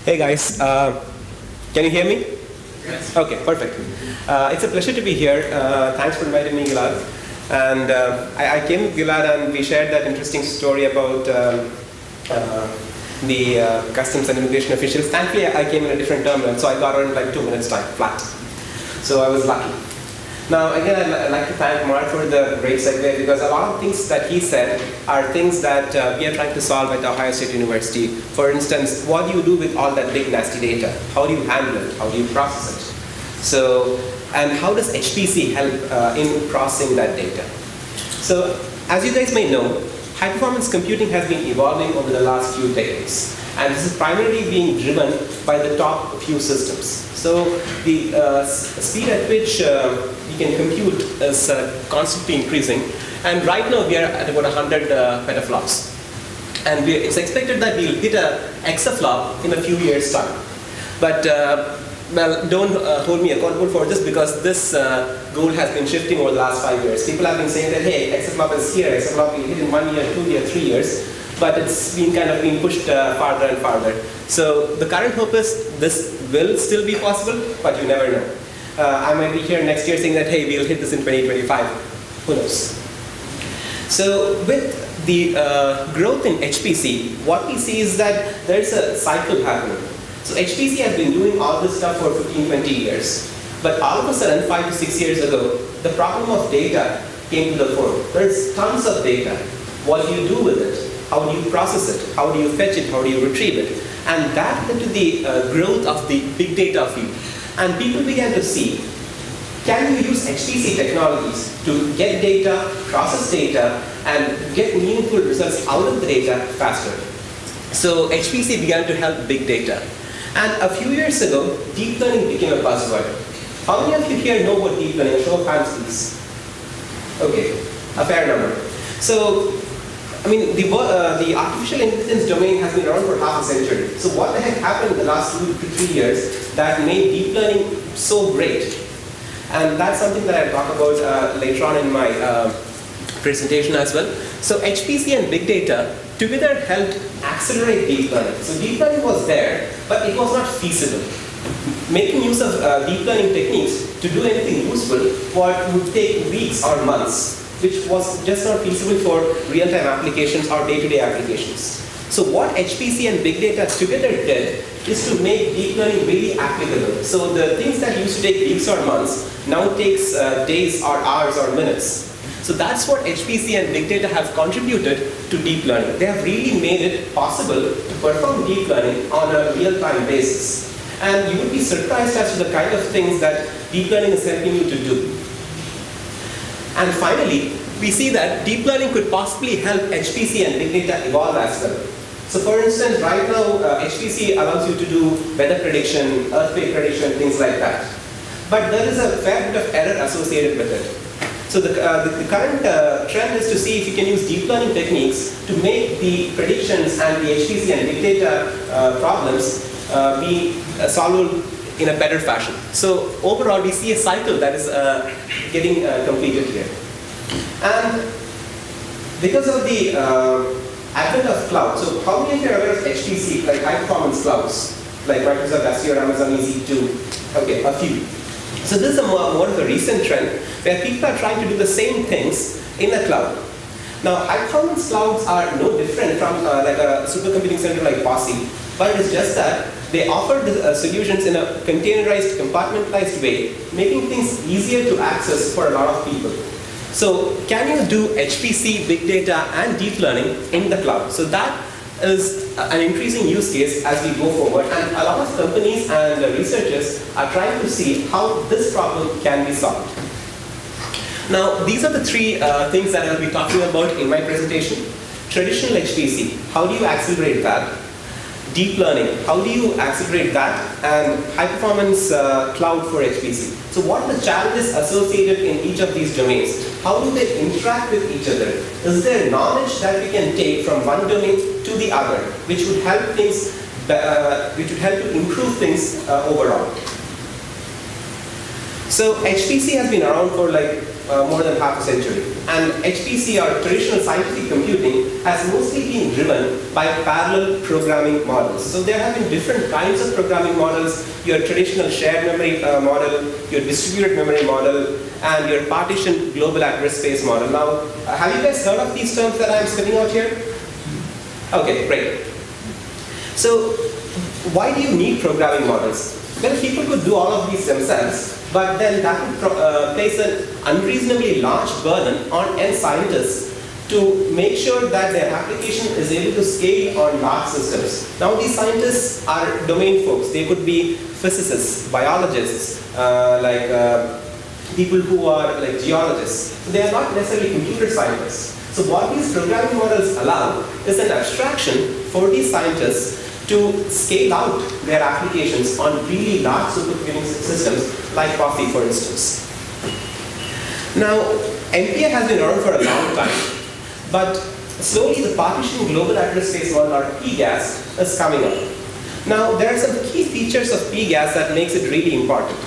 Hey guys, can you hear me? Yes. Okay, perfect. It's a pleasure to be here. Thanks for inviting me, Gilad. And I came with Gilad and we shared that interesting story about the customs and immigration officials. Thankfully, I came in a different terminal, so I got on in like 2 minutes time, flat. So I was lucky. Now, again, I'd like to thank Mark for the great segue, because a lot of things that he said are things that we are trying to solve at Ohio State University. For instance, what do you do with all that big, nasty data? How do you handle it? How do you process it? So, and how does HPC help in processing that data? So, as you guys may know, high-performance computing has been evolving over the last few decades. And this is primarily being driven by the top few systems. So the speed at which we can compute is constantly increasing. And right now we are at about 100 petaflops. And it's expected that we'll hit a Exaflop in a few years' time. But well, don't hold me accountable for this, because this goal has been shifting over the last 5 years. People have been saying that, hey, Exaflop is here, Exaflop will hit in 1 year, 2 years, 3 years. But it's been kind of being pushed farther and farther. So the current hope is this will still be possible, but you never know. I might be here next year saying that, hey, we'll hit this in 2025. Who knows? So with the growth in HPC, what we see is that there's a cycle happening. So HPC has been doing all this stuff for 15, 20 years. But all of a sudden, 5 to 6 years ago, the problem of data came to the fore. There's tons of data. What do you do with it? How do you process it? How do you fetch it? How do you retrieve it? And that led to the growth of the big data field. And people began to see, can you use HPC technologies to get data, process data, and get meaningful results out of the data faster? So HPC began to help big data. And a few years ago, deep learning became a buzzword. How many of you here know what deep learning? Show of hands, please. Okay, a fair number. So, I mean, the artificial intelligence domain has been around for half a century. So what the heck happened in the last 2 to 3 years that made deep learning so great? And that's something that I'll talk about later on in my presentation as well. So HPC and big data together helped accelerate deep learning. So deep learning was there, but it was not feasible. Making use of deep learning techniques to do anything useful would take weeks or months, which was just not feasible for real-time applications or day-to-day applications. So what HPC and big data together did is to make deep learning really applicable. So the things that used to take weeks or months now takes days or hours or minutes. So that's what HPC and big data have contributed to deep learning. They have really made it possible to perform deep learning on a real-time basis. And you would be surprised as to the kind of things that deep learning is helping you to do. And finally, we see that deep learning could possibly help HPC and big data evolve as well. So for instance, right now, HPC allows you to do weather prediction, earthquake prediction, things like that. But there is a fair bit of error associated with it. So the current trend is to see if you can use deep learning techniques to make the predictions and the HPC and big data problems be solved in a better fashion. So overall, we see a cycle that is getting completed here. And because of the advent of cloud, so how many of you are aware of HPC, like high performance clouds, like Microsoft Azure, Amazon EC2? Okay, a few. So this is more of a recent trend where people are trying to do the same things in the cloud. Now, high performance clouds are no different from like a supercomputing center like POSI, but it's just that they offer the solutions in a containerized, compartmentalized way, making things easier to access for a lot of people. So can you do HPC, big data, and deep learning in the cloud? So that is an increasing use case as we go forward. And a lot of companies and researchers are trying to see how this problem can be solved. Now, these are the three things that I'll be talking about in my presentation. Traditional HPC, how do you accelerate that? Deep learning, how do you accelerate that? And high-performance cloud for HPC. So what are the challenges associated in each of these domains? How do they interact with each other? Is there knowledge that we can take from one domain to the other, which would help things, which would help to improve things overall? So HPC has been around for like more than half a century. And HPC, or traditional scientific computing, has mostly been driven by parallel programming models. So there have been different kinds of programming models, your traditional shared memory model, your distributed memory model, and your partitioned global address space model. Now, have you guys heard of these terms that I'm spelling out here? Okay, great. So, why do you need programming models? Well, people could do all of these themselves, but then that would place an unreasonably large burden on end scientists to make sure that their application is able to scale on large systems. Now, these scientists are domain folks. They could be physicists, biologists, people who are like geologists. So they are not necessarily computer scientists. So what these programming models allow is an abstraction for these scientists to scale out their applications on really large supercomputing systems, like coffee, for instance. Now, MPI has been around for a long time, but slowly the Partitioned Global Address Space model, or PGAS, is coming up. Now, there are some key features of PGAS that makes it really important.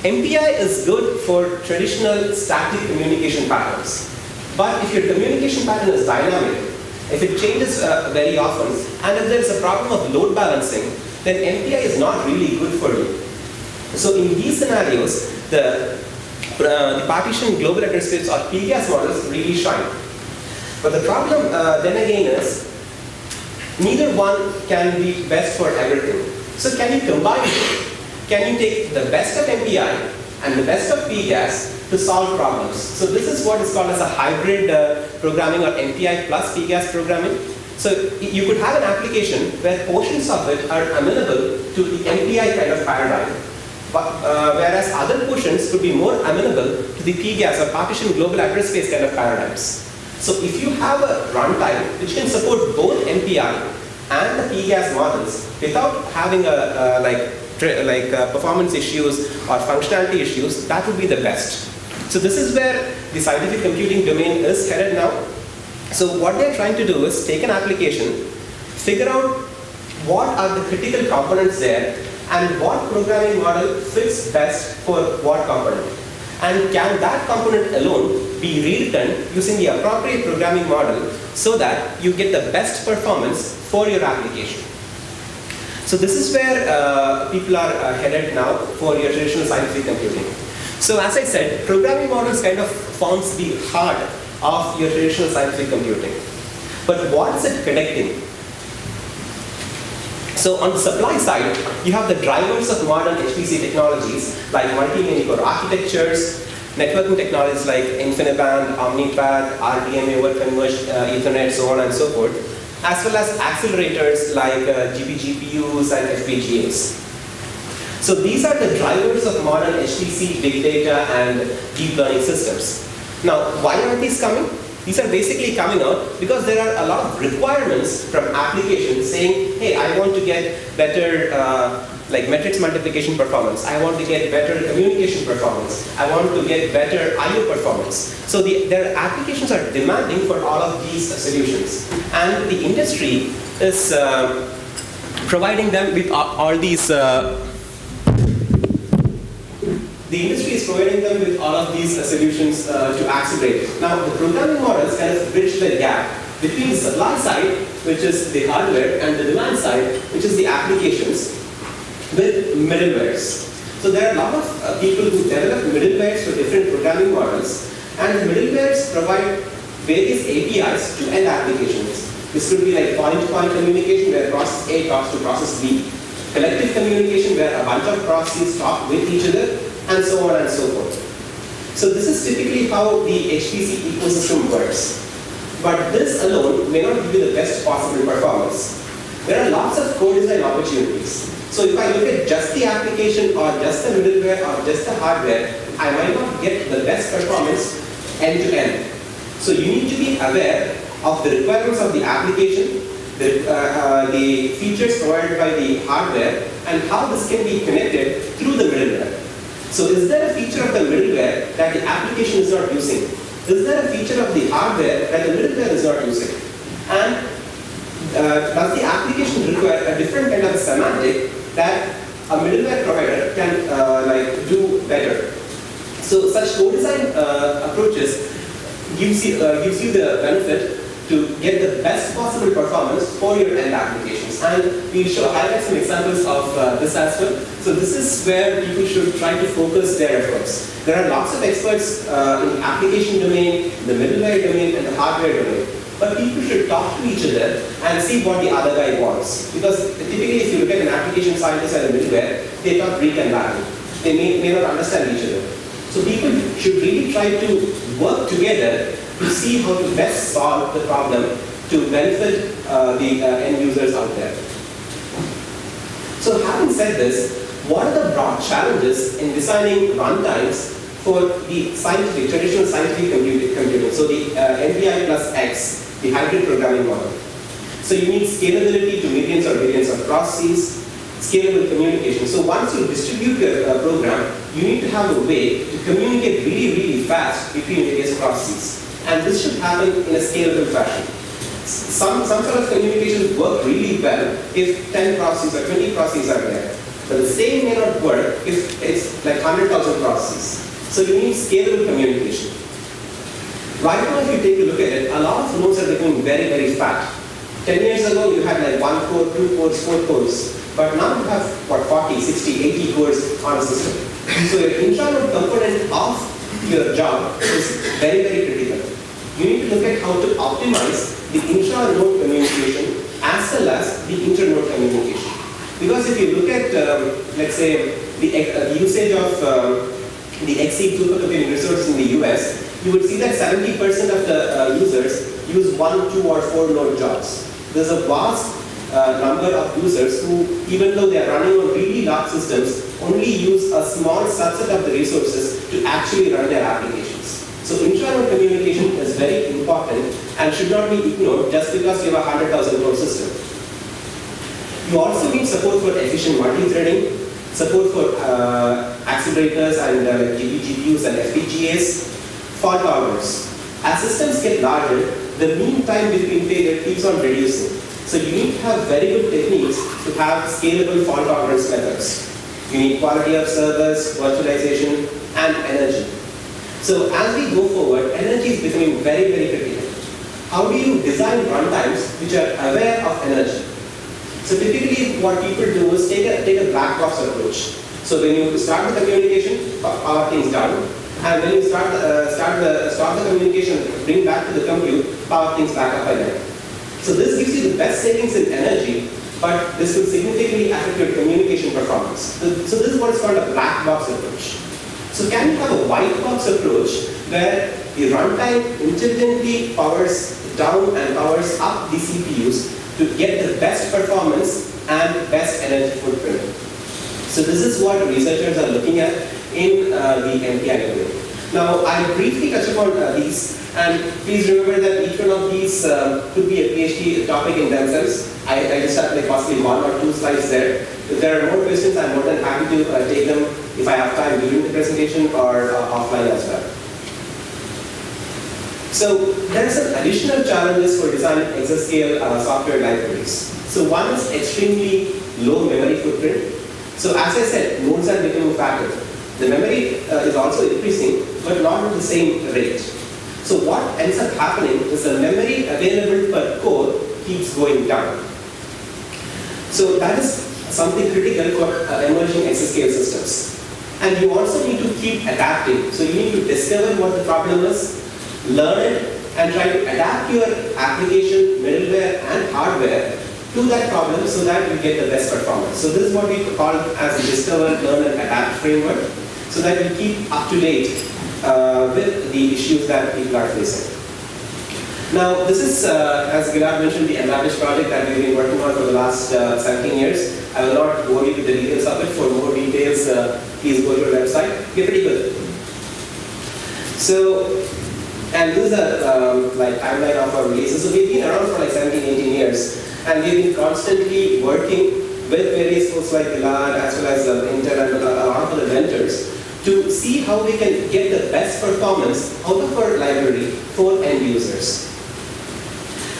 MPI is good for traditional static communication patterns, but if your communication pattern is dynamic, if it changes very often, and if there's a problem of load balancing, then MPI is not really good for you. So in these scenarios, the Partitioned Global Address Space, or PGAS models, really shine. But the problem then again is, neither one can be best for everything. So can you combine it? Can you take the best of MPI and the best of PGAS to solve problems? So this is what is called as a hybrid programming, or MPI+PGAS programming. So you could have an application where portions of it are amenable to the MPI kind of paradigm, but, whereas other portions could be more amenable to the PGAS, or Partitioned Global Address Space kind of paradigms. So if you have a runtime which can support both MPI and the PGAS models without having performance issues or functionality issues, that would be the best. So this is where the scientific computing domain is headed now. So what they're trying to do is take an application, figure out what are the critical components there, and what programming model fits best for what component. And can that component alone be rewritten using the appropriate programming model so that you get the best performance for your application. So this is where people are headed now for your traditional scientific computing. So as I said, programming models kind of forms the heart of your traditional scientific computing. But what is it connecting? So on the supply side, you have the drivers of modern HPC technologies like multi-many core architectures, networking technologies like InfiniBand, OmniPath, RDMA, over-converged Ethernet, so on and so forth, as well as accelerators like GPUs and FPGAs. So these are the drivers of modern HPC, big data, and deep learning systems. Now, why are these coming? These are basically coming out because there are a lot of requirements from applications saying, hey, I want to get better like matrix multiplication performance. I want to get better communication performance. I want to get better I/O performance. So their applications are demanding for all of these solutions. And the industry is providing them with all these solutions to accelerate. Now, the programming models kind of bridge the gap between the supply side, which is the hardware, and the demand side, which is the applications, with middlewares. So there are a lot of people who develop middlewares for different programming models, and the middlewares provide various APIs to end applications. This could be like point-to-point communication where process A talks to process B, collective communication where a bunch of processes talk with each other, and so on and so forth. So this is typically how the HPC ecosystem works. But this alone may not give you the best possible performance. There are lots of co-design opportunities. So if I look at just the application, or just the middleware, or just the hardware, I might not get the best performance end-to-end. So you need to be aware of the requirements of the application, the features provided by the hardware, and how this can be connected through the middleware. So is there a feature of the middleware that the application is not using? Is there a feature of the hardware that the middleware is not using? And does the application require a different kind of semantic that a middleware provider can do better? So such co-design approaches gives you the benefit to get the best possible performance for your end applications. And we'll highlight some examples of this as well. So this is where people should try to focus their efforts. There are lots of experts in the application domain, the middleware domain, and the hardware domain. But people should talk to each other and see what the other guy wants. Because typically if you look at an application scientist and a middleware, they talk Greek and Latin. They may not understand each other. So people should really try to work together to see how to best solve the problem to benefit the end users out there. So having said this, what are the broad challenges in designing runtimes for the traditional scientific computing? So the MPI+X, the hybrid programming model. So you need scalability to millions or billions of processes, scalable communication. So once you distribute your program, you need to have a way to communicate really, really fast between various processes. And this should happen in a scalable fashion. Some sort of communications work really well if 10 processes or 20 processes are there. But the same may not work if it's like 100,000 processes. So you need scalable communication. Right now, if you take a look at it, a lot of nodes are becoming very, very fat. 10 years ago, you had like 1 core, 2 cores, 4 cores. But now you have, what, 40, 60, 80 cores on a system. So your intra-node component of your job is very, very critical. You need to look at how to optimize the intra-node communication as well as the inter-node communication. Because if you look at, let's say, the usage of the XC supercomputing resources in the US, you would see that 70% of the users use 1, 2, or 4 node jobs. There's a vast number of users who, even though they are running on really large systems, only use a small subset of the resources to actually run their applications. So intra-node communication is very important and should not be ignored just because you have a 100,000 core system. You also need support for efficient multi-threading, support for accelerators and GPUs and FPGAs, fault tolerance. As systems get larger, the mean time between failure keeps on reducing. So you need to have very good techniques to have scalable fault tolerance methods. You need quality of service, virtualization, and energy. So as we go forward, energy is becoming very, very critical. How do you design runtimes which are aware of energy? So typically what people do is take a black box approach. So when you start the communication, power things down. And when you stop the communication, bring back to the compute, power things back up again. So this gives you the best savings in energy, but this will significantly affect your communication performance. So this is what is called a black box approach. So can you have a white box approach where the runtime intelligently powers down and powers up the CPUs to get the best performance and best energy footprint? So this is what researchers are looking at in the MPI domain. Now I'll briefly touch upon these, and please remember that each one of these could be a PhD topic in themselves. I just have like possibly 1 or 2 slides there. If there are more questions, I'm more than happy to take them if I have time during the presentation or offline as well. So there are some additional challenges for designing exascale software libraries. So one is extremely low memory footprint. So as I said, nodes are becoming fatter. The memory is also increasing, but not at the same rate. So what ends up happening is the memory available per core keeps going down. So that is something critical for emerging exascale systems. And you also need to keep adapting. So you need to discover what the problem is, learn it, and try to adapt your application, middleware, and hardware to that problem so that you get the best performance. So this is what we call as the discover, learn, and adapt framework, so that you keep up to date with the issues that people are facing. Now, this is, as Gilad mentioned, the Allreduce project that we've been working on for the last 17 years. I will not go into the details of it. For more details, please go to our website. We're pretty good. So, and this is a timeline of our releases. So we've been around for like 17, 18 years. And we've been constantly working with various folks like Gilad, as well as Intel and a lot of other vendors, to see how we can get the best performance out of our library for end users.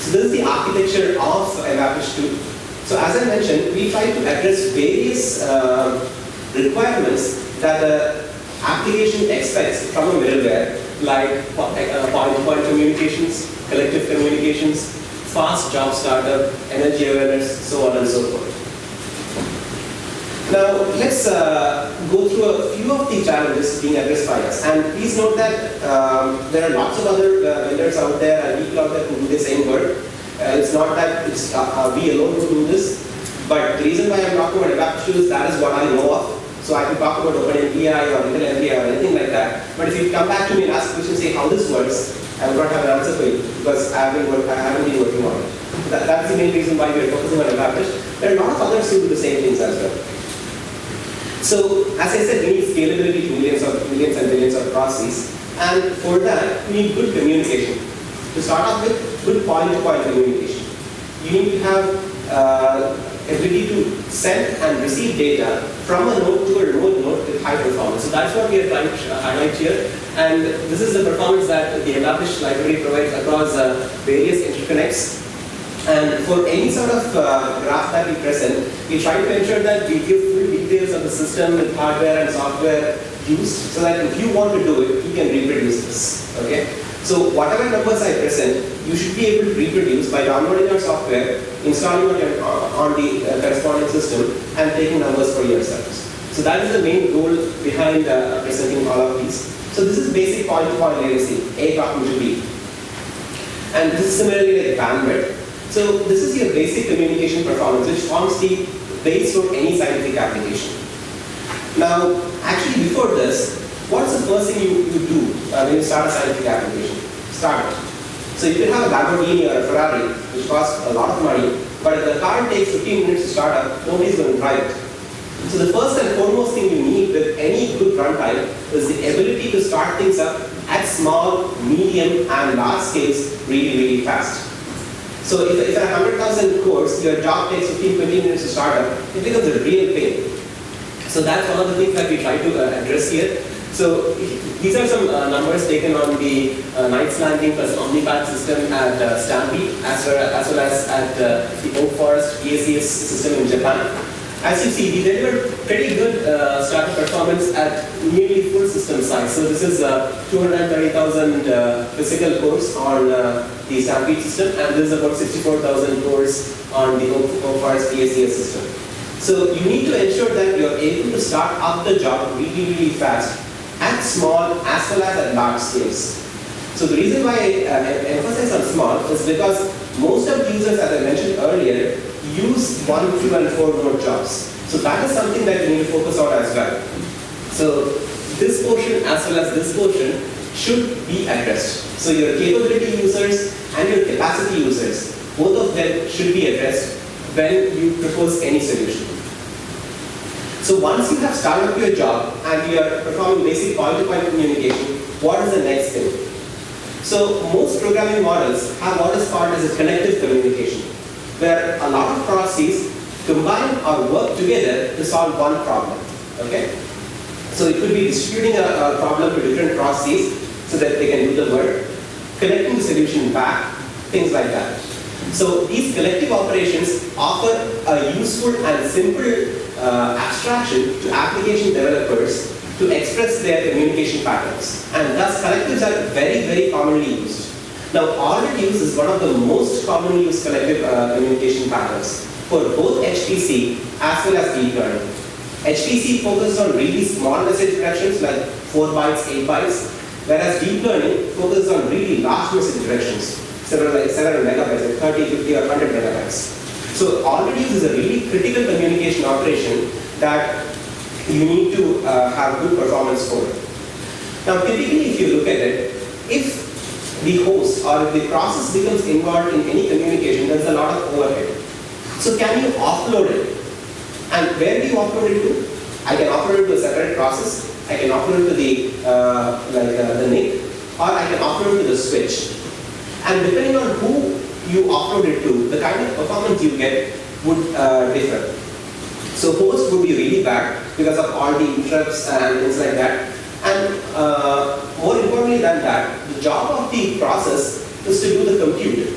So this is the architecture of Allreduce 2. So as I mentioned, we try to address various requirements that the application expects from a middleware like point-to-point communications, collective communications, fast job startup, energy awareness, so on and so forth. Now, let's go through a few of the challenges being addressed by us. And please note that there are lots of other vendors out there and people out there who do the same work. It's not that it's we alone who do this, but the reason why I'm talking about abstractions, that is what I know of. So I can talk about OpenMPI or Intel MPI or anything like that. But if you come back to me and ask questions, say how this works, I will not have an answer for you because I haven't been working on it. That's the main reason why we are focusing on abstractions. There are a lot of others who do the same things as well. So, as I said, we need scalability to millions and billions of processes, and for that, we need good communication. To start off with, good point-to-point communication. You need to have ability to send and receive data from a node to a remote node with high performance. So that's what we are trying to highlight here, and this is the performance that the MPI library provides across various interconnects. And for any sort of graph that we present, we try to ensure that we give full details of the system with hardware and software used, so that if you want to do it, you can reproduce this. Okay? So whatever numbers I present, you should be able to reproduce by downloading our software, installing it on the corresponding system, and taking numbers for yourselves. So that is the main goal behind presenting all of these. So this is basic point-to-point latency, A talking to B. And this is similarly like bandwidth. So this is your basic communication performance, which forms the base for any scientific application. Now, actually before this, what's the first thing you do when you start a scientific application? Start it. So you can have a Lamborghini or a Ferrari, which costs a lot of money, but if the car takes 15 minutes to start up, nobody's going to drive it. So the first and foremost thing you need with any good runtime is the ability to start things up at small, medium, and large scales really, really fast. So if a 100,000 cores, your job takes 15-20 minutes to start up, it becomes a real pain. So that's one of the things that we try to address here. So these are some numbers taken on the Knight's Landing plus OmniPath system at Stampede, as well as at the Oak Forest PACS system in Japan. As you see, we delivered pretty good startup performance at nearly full system size. So this is 230,000 physical cores on the Stampede system, and this is about 64,000 cores on the Oak Forest PACS system. So you need to ensure that you're able to start up the job really, really fast at small as well as at large scales. So the reason why I emphasize on small is because most of the users, as I mentioned earlier, use 1, 2, and 4 node jobs. So that is something that you need to focus on as well. So this portion as well as this portion should be addressed. So your capability users and your capacity users, both of them should be addressed when you propose any solution. So once you have started up your job and you are performing basic point-to-point communication, what is the next thing? So most programming models have what is called as a connective communication, where a lot of processes combine or work together to solve one problem. Okay? So it could be distributing a problem to different processes so that they can do the work, connecting the solution back, things like that. So these collective operations offer a useful and simple abstraction to application developers to express their communication patterns. And thus collectives are very, very commonly used. Now, Allreduce is one of the most commonly used collective communication patterns for both HPC as well as deep learning. HPC focuses on really small message directions like 4 bytes, 8 bytes, whereas deep learning focuses on really large message directions, several megabytes, like 30, 50, or 100 megabytes. So Allreduce is a really critical communication operation that you need to have good performance for. Now, typically, if you look at it, if the host or if the process becomes involved in any communication, there's a lot of overhead. So can you offload it? And where do you offload it to? I can offload it to a separate process. I can offload it to the NIC, or I can offload it to the switch. And depending on who you offload it to, the kind of performance you get would differ. So host would be really bad because of all the interrupts and things like that. And more importantly than that, the job of the process is to do the compute.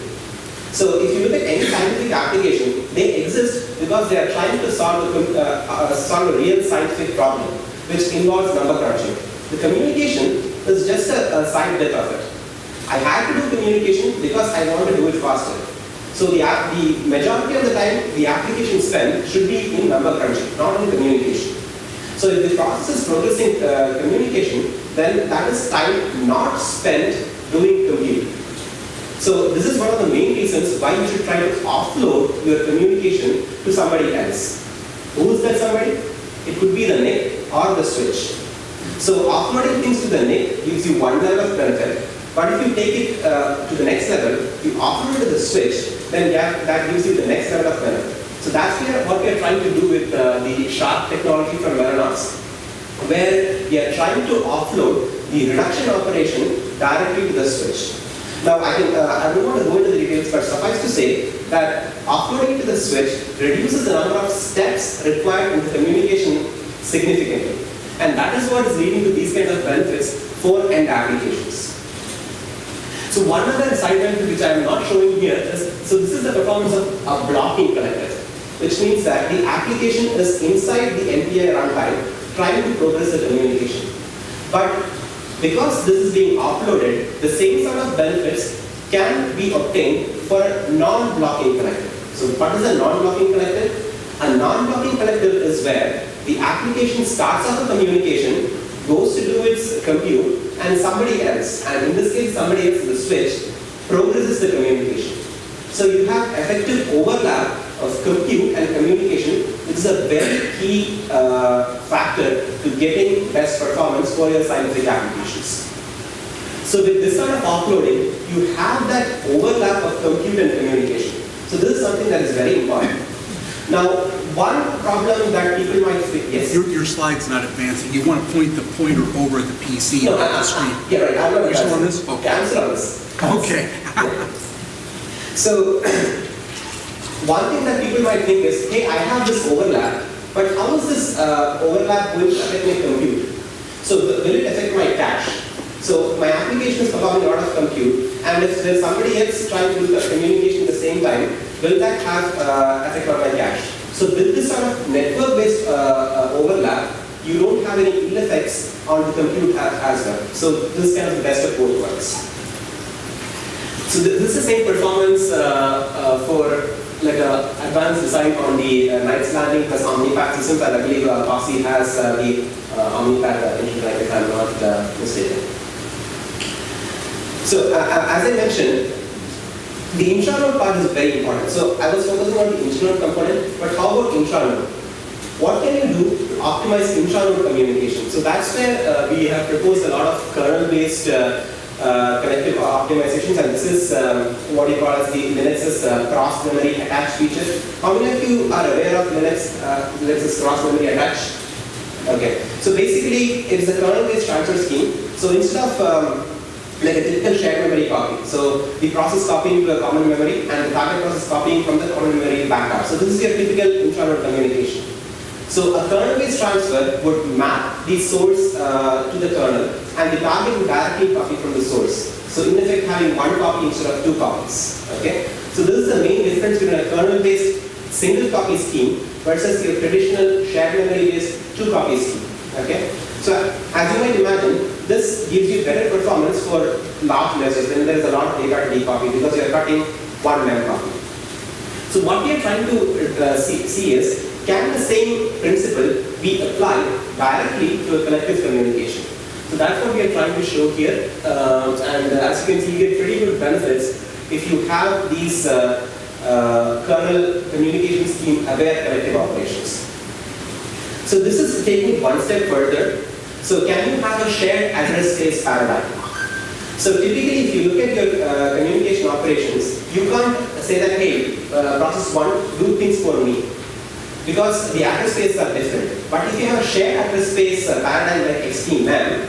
So if you look at any scientific application, they exist because they are trying to solve a real scientific problem, which involves number crunching. The communication is just a side side bit of it. I had to do communication because I want to do it faster. So the majority of the time, the application spend should be in number crunching, not in communication. So if the process is progressing communication, then that is time not spent doing compute. So this is one of the main reasons why you should try to offload your communication to somebody else. Who is that somebody? It could be the NIC or the switch. So offloading things to the NIC gives you one level of benefit, but if you take it to the next level, you offload to the switch, then that gives you the next level of benefit. So that's what we are trying to do with the Sharp technology from Mellanox, where we are trying to offload the reduction operation directly to the switch. Now, I don't want to go into the details, but suffice to say that offloading to the switch reduces the number of steps required in the communication significantly. And that is what is leading to these kinds of benefits for end applications. So one other side benefit which I am not showing here is, so this is the performance of a blocking collector, which means that the application is inside the MPI runtime trying to progress the communication. But because this is being offloaded, the same sort of benefits can be obtained for a non-blocking collector. So what is a non-blocking collector? A non-blocking collector is where the application starts off a communication, goes to do its compute, and somebody else, and in this case somebody else, the switch, progresses the communication. So you have effective overlap of compute and communication, which is a very key factor to getting best performance for your scientific applications. So with this sort of offloading, you have that overlap of compute and communication. So this is something that is very important. Now, one problem that people might think, yes? Your slide's not advancing. You want to point the pointer over the PC on the screen. Yeah, right. I'm not You're still on this? Okay. I'm still on this. Okay. So, one thing that people might think is, hey, I have this overlap, but how is this overlap going to affect my compute? So, will it affect my cache? So, my application is performing a lot of compute, and if there's somebody else trying to do the communication at the same time, will that have effect on my cache? So, with this sort of network-based overlap, you don't have any ill effects on the compute as well. So, this is kind of the best of both worlds. So, this is the same performance for like advanced design on the Knight's Landing plus OmniPath systems, and I believe Posse has the OmniPath interconnect if I'm not mistaken. So as I mentioned, the intranode part is very important. So I was focusing on the intranode component, but how about intranode? What can you do to optimize intranode communication? So that's where we have proposed a lot of kernel-based connective optimizations, and this is what you call as the Linux's cross-memory attach feature. How many of you are aware of Linux's cross-memory attach? Okay, so basically it is a kernel-based transfer scheme. So instead of like a typical shared memory copy, so the process copying to a common memory and the target process copying from the common memory back up. So this is your typical intranode communication. So a kernel-based transfer would map the source to the kernel, and the target would directly copy from the source. So in effect, having one copy instead of two copies. Okay. So this is the main difference between a kernel-based single copy scheme versus your traditional shared memory-based two copy scheme. Okay. So as you might imagine, this gives you better performance for large ledgers when there is a lot of data to decopy because you are cutting one mem copy. So what we are trying to see is, can the same principle be applied directly to a collective communication? So that's what we are trying to show here. And as you can see, you get pretty good benefits if you have these kernel communication scheme aware collective operations. So this is taking it one step further. So can you have a shared address space paradigm? So typically, if you look at your communication operations, you can't say that, hey, process 1, do things for me, because the address spaces are different. But if you have a shared address space paradigm like XPMem,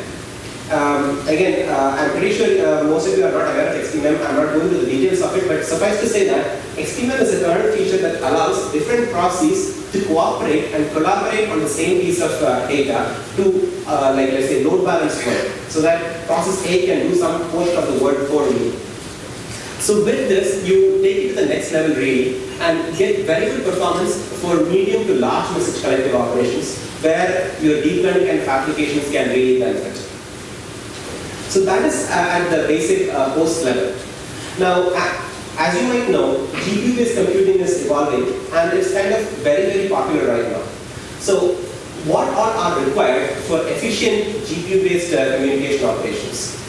again, I'm pretty sure most of you are not aware of XPMem. I'm not going into the details of it, but suffice to say that XPMem is a kernel feature that allows different processes to cooperate and collaborate on the same piece of data to, like let's say, load balance work, so that process A can do some portion of the work for me. So with this, you take it to the next level really, and get very good performance for medium to large message collective operations, where your deep learning kind of applications can really benefit. So that is at the basic host level. Now, as you might know, GPU-based computing is evolving and it's kind of very, very popular right now. So what all are required for efficient GPU-based communication operations?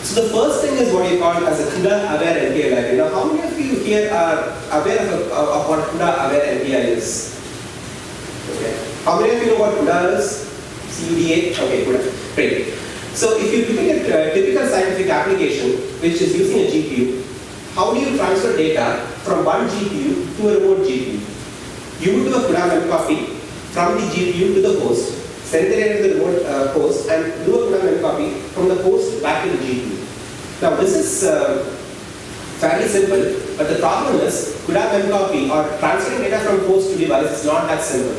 So the first thing is what you call as a CUDA-Aware MPI library. Now, how many of you here are aware of what CUDA-Aware MPI is? Okay. How many of you know what CUDA is? CUDA? Okay, CUDA. Great. So if you look at a typical scientific application, which is using a GPU, how do you transfer data from one GPU to a remote GPU? You would do a CUDA copy from the GPU to the host, send the data to the remote host, and do a CUDA copy from the host back to the GPU. Now this is fairly simple, but the problem is CUDA copy or transferring data from host to device is not that simple.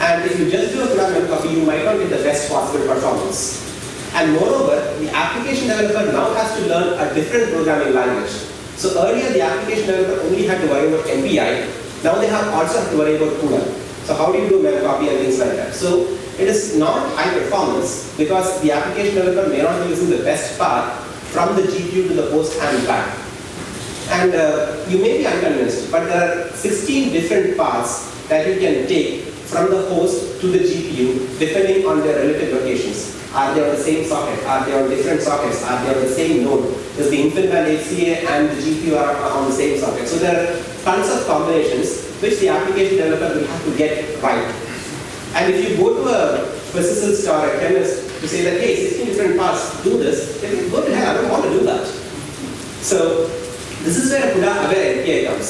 And if you just do a CUDA copy, you might not get the best possible performance. And moreover, the application developer now has to learn a different programming language. So earlier, the application developer only had to worry about MPI. Now they also have to worry about CUDA. So how do you do copy and things like that? So it is not high performance because the application developer may not be using the best path from the GPU to the host and back. And you may be unconvinced, but there are 16 different paths that you can take from the host to the GPU depending on their relative locations. Are they on the same socket? Are they on different sockets? Are they on the same node? Does the InfiniBand HCA and the GPU are on the same socket? So there are tons of combinations which the application developer will have to get right. And if you go to a physicist or a chemist to say that, hey, 16 different paths, do this, they will go to hell, I don't want to do that. So this is where CUDA-Aware MPI comes.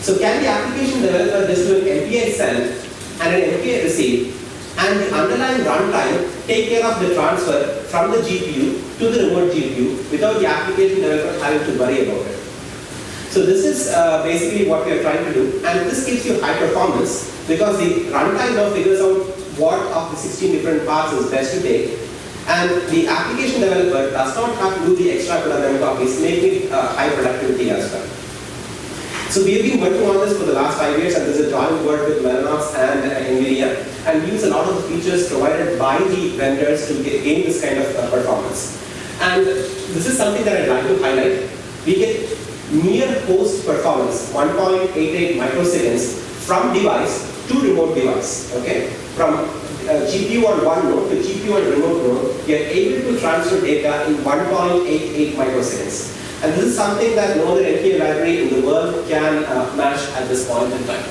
So can the application developer just do an MPI send and an MPI receive, and the underlying runtime take care of the transfer from the GPU to the remote GPU without the application developer having to worry about it? So this is basically what we are trying to do, and this gives you high performance because the runtime now figures out what of the 16 different paths is best to take, and the application developer does not have to do the extra CUDA copies, making it high productivity as well. So we have been working on this for the last 5 years, and this is a joint work with Mellanox and NVIDIA, and we use a lot of the features provided by the vendors to gain this kind of performance. And this is something that I'd like to highlight. We get near host performance, 1.88 microseconds from device to remote device. Okay, from GPU on one node to GPU on remote node, we are able to transfer data in 1.88 microseconds. And this is something that no other MPI library in the world can match at this point in time.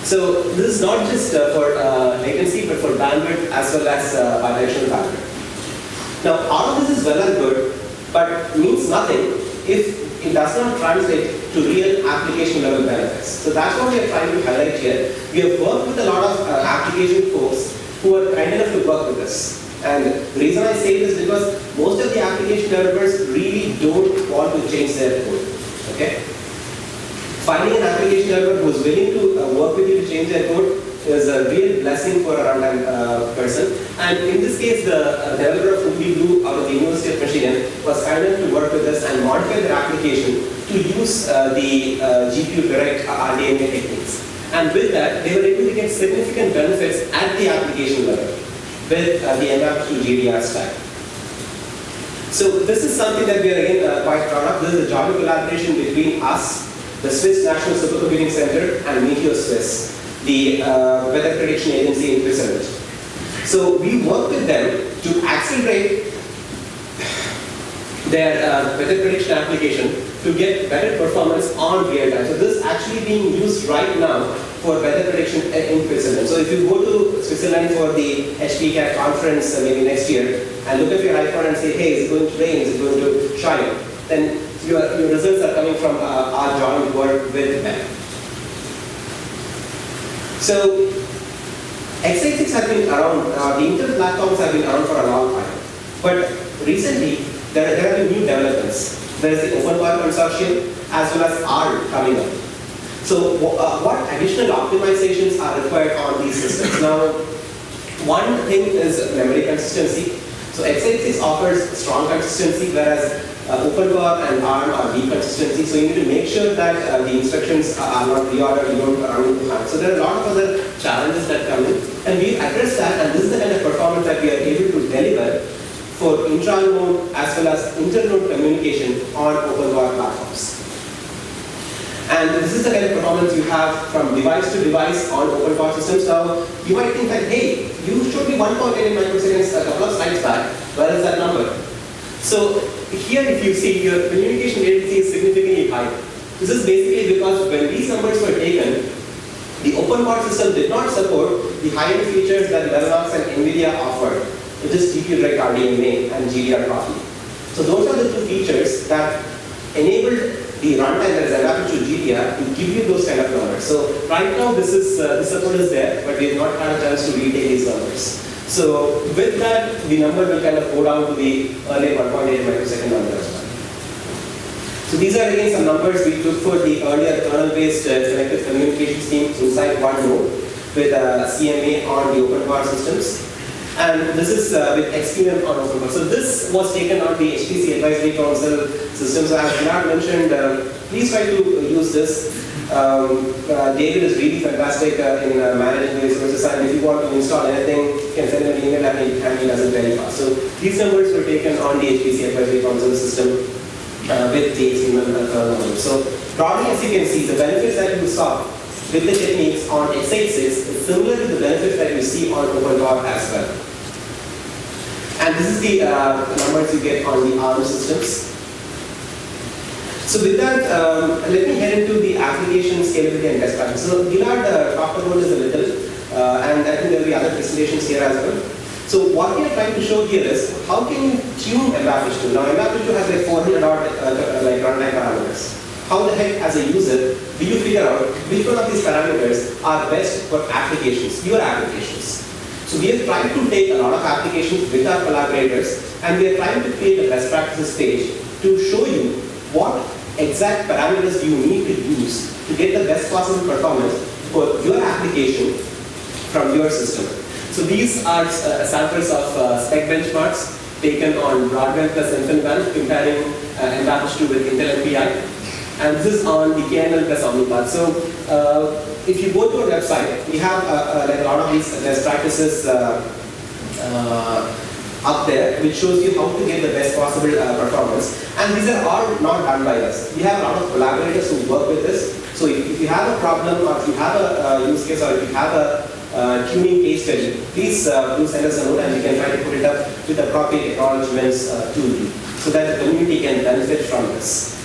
So this is not just for latency, but for bandwidth as well as bidirectional bandwidth. Now, all of this is well and good, but means nothing if it does not translate to real application level benefits. So that's what we are trying to highlight here. We have worked with a lot of application folks who are kind enough to work with us. And the reason I say this is because most of the application developers really don't want to change their code. Okay? Finding an application developer who is willing to work with you to change their code is a real blessing for a runtime person. And in this case, the developer of UBLU out of the University of Michigan was kind enough to work with us and modify their application to use the GPU direct RDMA techniques. And with that, they were able to get significant benefits at the application level with the MPI+PGAS stack. So this is something that we are again quite proud of. This is a joint collaboration between us, the Swiss National Supercomputing Center, and Meteor Swiss, the weather prediction agency in Switzerland. So we work with them to accelerate their weather prediction application to get better performance on real time. So this is actually being used right now for weather prediction in Switzerland. So if you go to Switzerland for the HPCAC conference maybe next year and look at your iPhone and say, hey, is it going to rain, is it going to shine, then your results are coming from our joint work with them. So x86 has been around, the Intel platforms have been around for a long time. But recently, there have been new developments. There is the OpenCore consortium as well as R coming up. So what additional optimizations are required on these systems? Now, one thing is memory consistency. So x86 offers strong consistency, whereas OpenCore and ARM are weak consistency. So you need to make sure that the instructions are not reordered, you don't run into hand. So there are a lot of other challenges that come in, and we address that, and this is the kind of performance that we are able to deliver for intra-node as well as inter-node communication on open bar platforms. And this is the kind of performance you have from device to device on open bar systems. Now, you might think that, hey, you showed me 1.8 microseconds a couple of slides back. Where is that number? So here, if you see, your communication latency is significantly high. This is basically because when these numbers were taken, the open bar system did not support the high-end features that Mellanox and NVIDIA offered, which is GPU-direct RDMA and GDR copy. So those are the two features that enabled the runtime that is adapted to GDR to give you those kind of numbers. So right now this support is there, but we have not had a chance to retake these numbers. So with that, the number will kind of go down to the earlier 1.8 microsecond number as well. So these are again some numbers we took for the earlier kernel-based selective communication scheme inside one node with CMA on the open bar systems. And this is with XQM on open bar. So this was taken on the HPC Advisory Council systems. As Vinod mentioned, please try to use this. David is really fantastic in managing the resources, and if you want to install anything, you can send him an email and he does it very fast. So these numbers were taken on the HPC Advisory Council system with the XQM kernel. So broadly, as you can see, the benefits that you saw with the techniques on x86 is similar to the benefits that you see on open bar as well. And this is the numbers you get on the ARM systems. So with that, let me head into the application scalability and best practice. So Gilad talked about this a little, and I think there will be other presentations here as well. So what we are trying to show here is how can you tune MPI+2. Now MPI+2 has like 400 odd like runtime parameters. How the heck, as a user, do you figure out which one of these parameters are best for applications, your applications? So we are trying to take a lot of applications with our collaborators, and we are trying to create a best practices page to show you what exact parameters you need to use to get the best possible performance for your application from your system. So these are samples of SPEC benchmarks taken on Broadwell plus InfiniBand, comparing MPI+2 with Intel MPI. And this is on the KNL plus Omnipod. So if you go to our website, we have like a lot of these best practices up there, which shows you how to get the best possible performance. And these are all not done by us. We have a lot of collaborators who work with this. So if you have a problem, or if you have a use case, or if you have a tuning case study, please do send us a note, and we can try to put it up with appropriate acknowledgements to you, so that the community can benefit from this.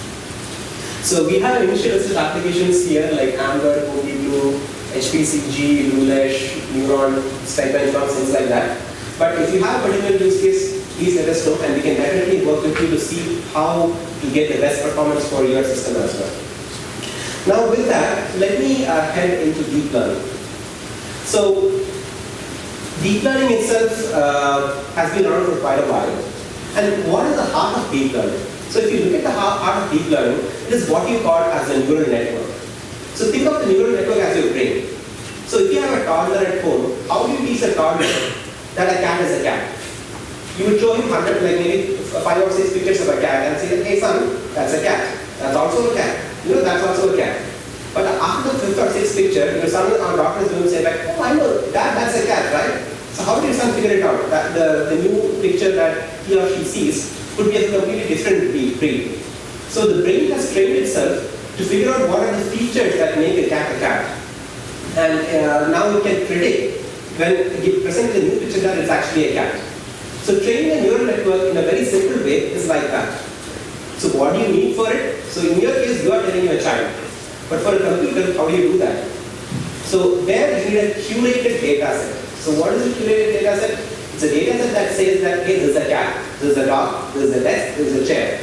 So we have initial listed applications here like Amber, OpenBlue, HPCG, Lulesh, Neuron, SPEC benchmarks, things like that. But if you have a particular use case, please let us know, and we can definitely work with you to see how to get the best performance for your system as well. Now with that, let me head into deep learning. So deep learning itself has been around for quite a while. And what is the heart of deep learning? So if you look at the heart of deep learning, it is what you call as a neural network. So think of the neural network as your brain. So if you have a toddler at home, how do you teach a toddler that a cat is a cat? You would show him 100, like maybe 5 or 6 pictures of a cat and say, hey son, that's a cat. That's also a cat. You know, that's also a cat. But after the 5th or 6th picture, your son or daughter is going to say like, oh I know, that's a cat, right? So how did your son figure it out? That the new picture that he or she sees could be a completely different breed. So the brain has trained itself to figure out what are the features that make a cat. And now it can predict when you present the new picture that it's actually a cat. So training a neural network in a very simple way is like that. So what do you need for it? So in your case, you are telling a child. But for a computer, how do you do that? So there you need a curated data set. So what is a curated data set? It's a data set that says that, hey, there's a cat, there's a dog, there's a desk, there's a chair.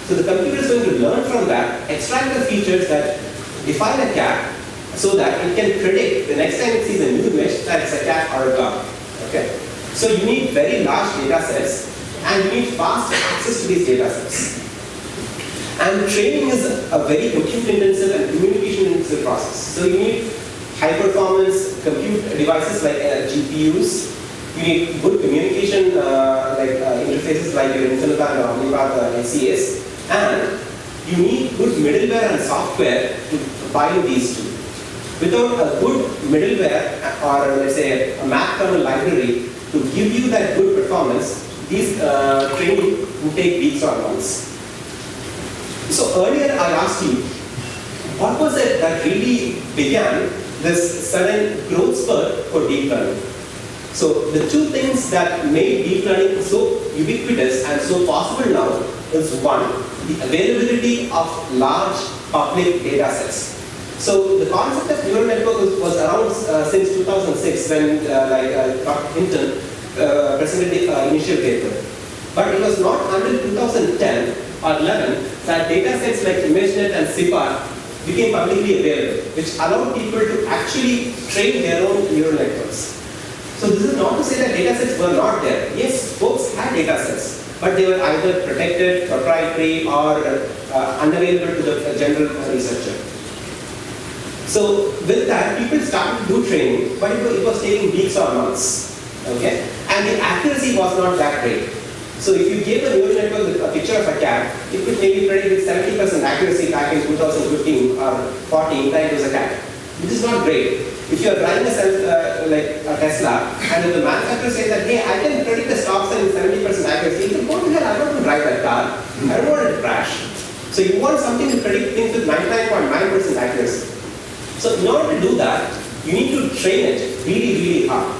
So the computer is going to learn from that, extract the features that define a cat, so that it can predict the next time it sees a new image that it's a cat or a dog. Okay? So you need very large data sets, and you need fast access to these data sets. And training is a very compute-intensive and communication-intensive process. So you need high-performance compute devices like GPUs. You need good communication interfaces like your InfiniBand or Omnipod LCAs. And you need good middleware and software to bind these two. Without a good middleware or let's say a map kernel library to give you that good performance, these training would take weeks or months. So earlier I asked you, what was it that really began this sudden growth spurt for deep learning? So the two things that made deep learning so ubiquitous and so possible now is one, the availability of large public data sets. So the concept of neural network was around since 2006 when Dr. Hinton presented the initial paper. But it was not until 2010 or 11 that data sets like ImageNet and CIFAR became publicly available, which allowed people to actually train their own neural networks. So this is not to say that data sets were not there. Yes, folks had data sets, but they were either protected, proprietary, or unavailable to the general researcher. So with that, people started to do training, but it was taking weeks or months. Okay? And the accuracy was not that great. So if you gave a neural network with a picture of a cat, it could maybe predict with 70% accuracy back in 2015 or 14 that it was a cat, which is not great. If you are driving like a Tesla, and if the manufacturer says that, hey, I can predict the stop sign with 70% accuracy, you can go to hell, I don't want to drive that car. I don't want it to crash. So you want something to predict things with 99.9% accuracy. So in order to do that, you need to train it really, really hard.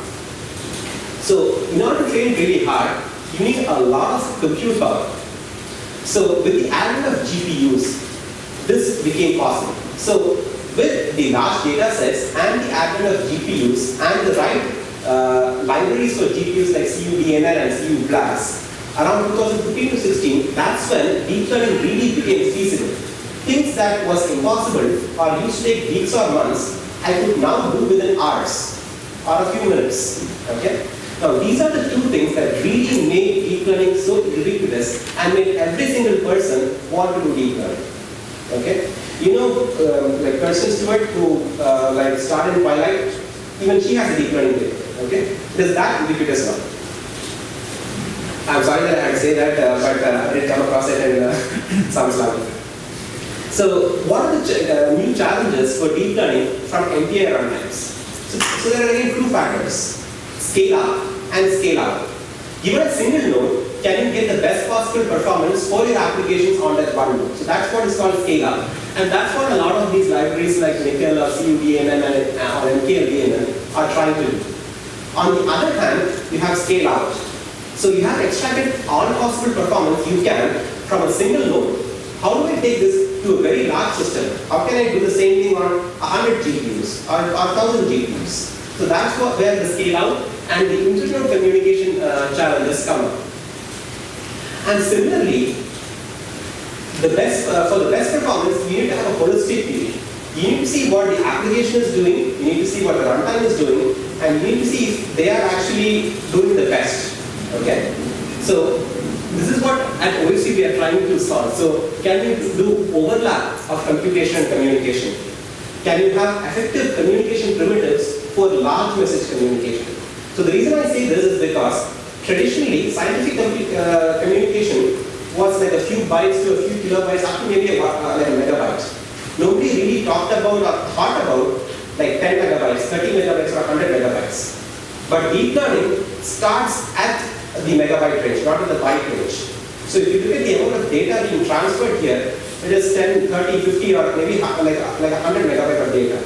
So in order to train really hard, you need a lot of compute power. So with the advent of GPUs, this became possible. So with the large data sets and the advent of GPUs and the right libraries for GPUs like CUDA-Aware and CUDA-PGAS, around 2015 to 16, that's when deep learning really became feasible. Things that was impossible or used to take weeks or months, I could now do within hours or a few minutes. Okay? Now these are the two things that really made deep learning so ubiquitous and made every single person want to do deep learning. Okay? You know, like Kirsten Stewart, who starred in Twilight, even she has a deep learning paper. Okay? It is that ubiquitous now. I'm sorry that I had to say that, but I did come across it and sounds lovely. So what are the new challenges for deep learning from MPI runtimes? So there are again two factors, scale up and scale out. Given a single node, can you get the best possible performance for your applications on that one node? So that's what is called scale up. And that's what a lot of these libraries like Nickel or CUDA-Aware or MKLDMN are trying to do. On the other hand, you have scale out. So you have extracted all possible performance you can from a single node. How do I take this to a very large system? How can I do the same thing on 100 GPUs or 1,000 GPUs? So that's where the scale out and the inter-node communication challenges come up. And similarly, for the best performance, you need to have a holistic view. You need to see what the application is doing, you need to see what the runtime is doing, and you need to see if they are actually doing the best. Okay? So this is what at OSC we are trying to solve. So can you do overlap of computation and communication? Can you have effective communication primitives for large message communication? So the reason I say this is because traditionally scientific communication was like a few bytes to a few kilobytes up to maybe like a megabyte. Nobody really talked about or thought about like 10 megabytes, 30 megabytes or 100 megabytes. But deep learning starts at the megabyte range, not at the byte range. So if you look at the amount of data being transferred here, it is 10, 30, 50 or maybe like 100 megabyte of data.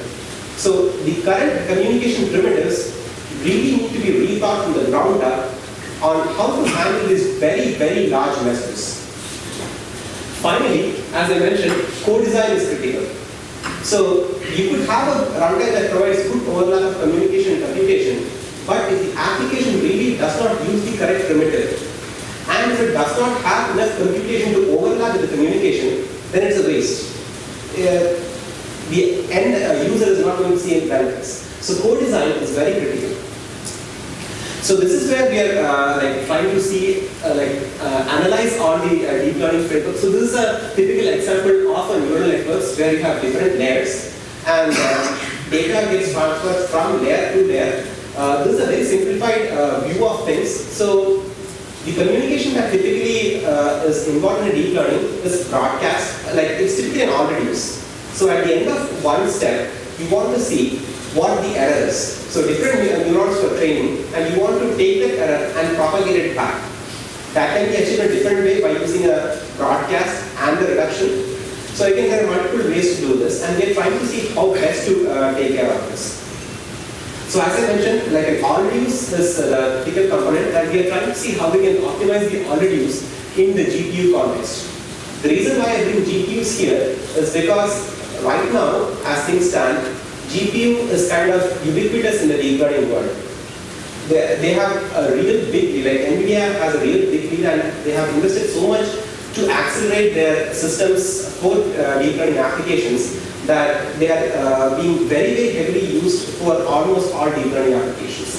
So the current communication primitives really need to be rethought from the ground up on how to handle these very, very large messages. Finally, as I mentioned, co-design is critical. So you could have a runtime that provides good overlap of communication and computation, but if the application really does not use the correct primitive, and if it does not have enough computation to overlap with the communication, then it's a waste. The end user is not going to see any benefits. So co-design is very critical. So this is where we are trying to see, analyze all the deep learning frameworks. So this is a typical example of a neural networks where you have different layers and data gets transferred from layer to layer. This is a very simplified view of things. So the communication that typically is involved in deep learning is broadcast. It's typically an Allreduce. So at the end of one step, you want to see what the error is. So different neurons for training, and you want to take that error and propagate it back. That can be achieved in a different way by using a broadcast and the reduction. So again, there are multiple ways to do this, and we are trying to see how best to take care of this. So as I mentioned, like an Allreduce is the critical component, and we are trying to see how we can optimize the Allreduce in the GPU context. The reason why I bring GPUs here is because right now, as things stand, GPU is kind of ubiquitous in the deep learning world. They have a real big lead, like NVIDIA has a real big lead, and they have invested so much to accelerate their systems for deep learning applications that they are being very, very heavily used for almost all deep learning applications.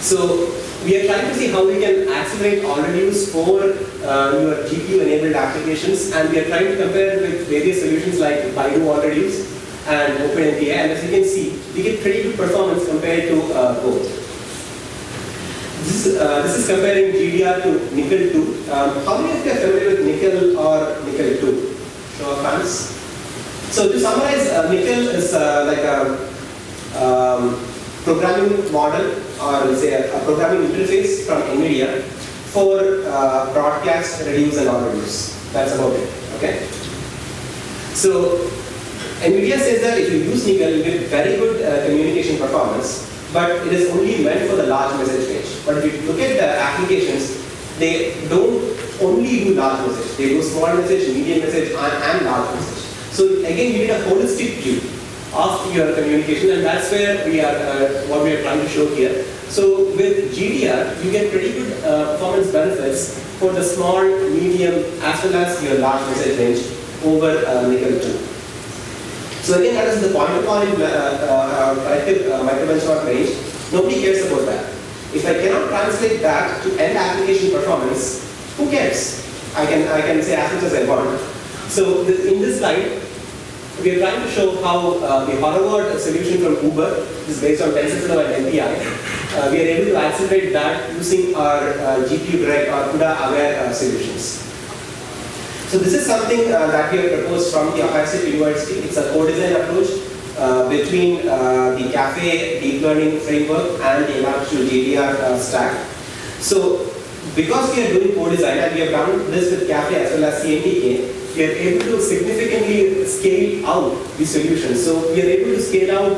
So we are trying to see how we can accelerate Allreduce for your GPU-enabled applications, and we are trying to compare with various solutions like Baidu Allreduce and OpenMPI, and as you can see, we get pretty good performance compared to both. This is comparing GDR to Nickel 2. How many of you are familiar with Nickel or Nickel 2? Show of hands. So to summarize, Nickel is like a programming model, or let's say a programming interface from NVIDIA for broadcast, reduce, and Allreduce. That's about it. Okay. So NVIDIA says that if you use Nickel, you get very good communication performance, but it is only meant for the large message range. But if you look at the applications, they don't only do large message. They do small message, medium message, and large message. So again, you need a holistic view of your communication, and that's where we are, what we are trying to show here. So with GDR, you get pretty good performance benefits for the small, medium, as well as your large message range over Nickel 2. So again, that is the point-to-point corrective microbenchmark range. Nobody cares about that. If I cannot translate that to end application performance, who cares? I can say as much as I want. So in this slide, we are trying to show how the Harvard solution from Uber is based on TensorFlow and MPI. We are able to accelerate that using our GPU direct or CUDA-Aware solutions. So this is something that we have proposed from the Ohio State University. It's a co-design approach between the CAFE deep learning framework and the Allreduce GDR stack. So because we are doing co-design, and we have done this with CAFE as well as CMDK, we are able to significantly scale out the solution. So we are able to scale out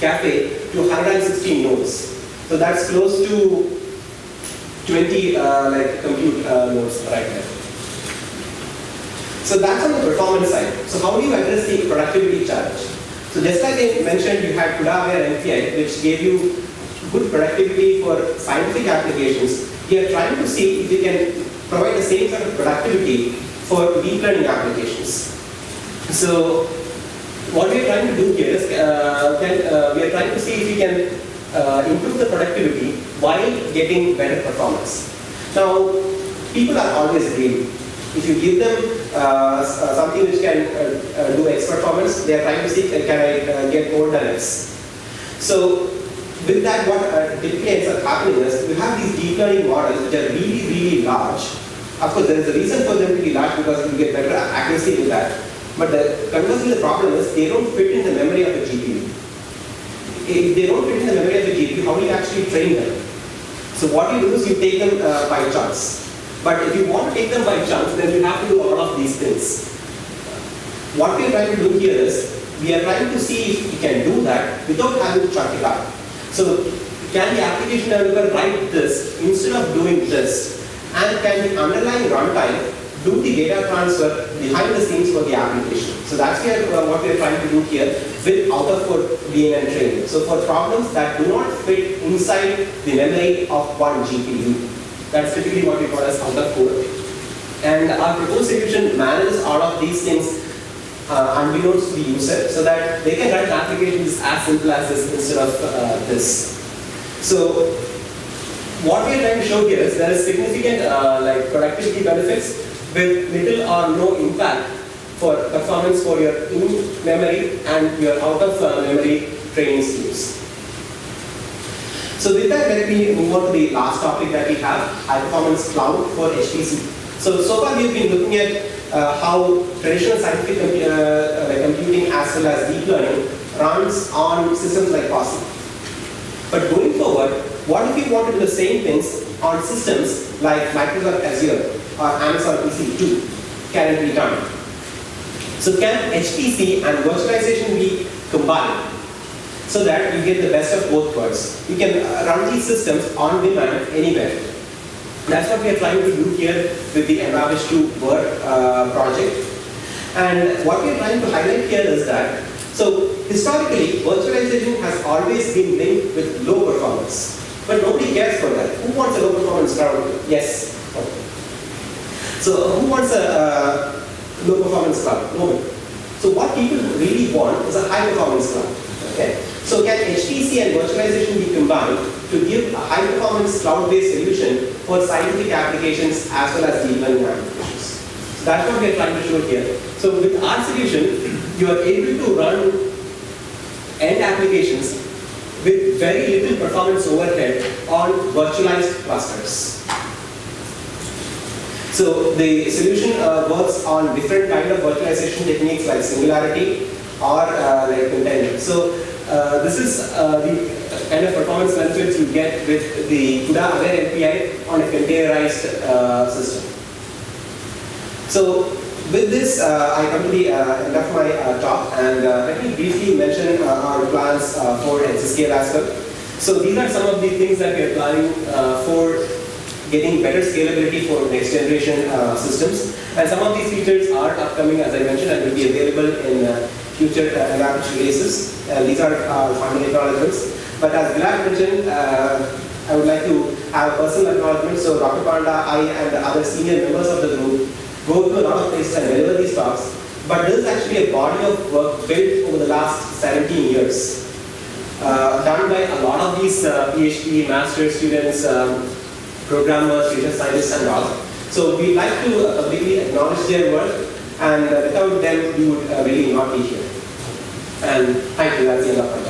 CAFE to 116 nodes. So that's close to 20 like compute nodes right there. So that's on the performance side. So how do you address the productivity challenge? So just like I mentioned, you had CUDA-Aware MPI, which gave you good productivity for scientific applications. We are trying to see if we can provide the same sort of productivity for deep learning applications. So what we are trying to do here is, we are trying to see if we can improve the productivity while getting better performance. Now, people are always greedy. If you give them something which can do X performance, they are trying to see, can I get more than X? So with that, what typically ends up happening is, you have these deep learning models which are really, really large. Of course, there is a reason for them to be large because you get better accuracy with that. But conversely, the problem is they don't fit in the memory of the GPU. If they don't fit in the memory of the GPU, how do you actually train them? So what you do is you take them by chunks. But if you want to take them by chunks, then you have to do all of these things. What we are trying to do here is, we are trying to see if we can do that without having to chunk it up. So can the application developer write this instead of doing this? And can the underlying runtime do the data transfer behind the scenes for the application? So that's what we are trying to do here with out-of-code DNN training. So for problems that do not fit inside the memory of one GPU, that's typically what we call as out-of-code. And our proposed solution manages all of these things unbeknownst to the user, so that they can write applications as simple as this instead of this. So what we are trying to show here is there is significant like productivity benefits with little or no impact for performance for your in-memory and your out-of-memory training schemes. So with that, let me move on to the last topic that we have, high-performance cloud for HPC. So far we've been looking at how traditional scientific computing as well as deep learning runs on systems like POSI. But going forward, what if we want to do the same things on systems like Microsoft Azure or Amazon EC2 can it be done? So can HPC and virtualization be combined so that you get the best of both worlds? You can run these systems on demand anywhere. That's what we are trying to do here with the Allreduce Word project. And what we are trying to highlight here is that, so historically, virtualization has always been linked with low performance. But nobody cares for that. Who wants a low performance cloud? Yes. Okay. So who wants a low performance cloud? Nobody. So what people really want is a high performance cloud. Okay? So can HPC and virtualization be combined to give a high performance cloud-based solution for scientific applications as well as deep learning applications? So that's what we are trying to show here. So with our solution, you are able to run end applications with very little performance overhead on virtualized clusters. So the solution works on different kind of virtualization techniques like singularity or like container. So this is the kind of performance benefits you get with the CUDA-Aware MPI on a containerized system. So with this, I come to the end of my talk, and let me briefly mention our plans for Exascale as well. So these are some of the things that we are planning for getting better scalability for next generation systems. And some of these features are upcoming, as I mentioned, and will be available in future Allreduce releases. These are final acknowledgements. But as Gilad mentioned, I would like to have personal acknowledgement. So Dr. Panda, I, and the other senior members of the group go to a lot of places and deliver these talks, but this is actually a body of work built over the last 17 years, done by a lot of these PhD, master students, programmers, data scientists and all. So we'd like to publicly acknowledge their work, and without them we would really not be here. And thank you, that's the end of my talk.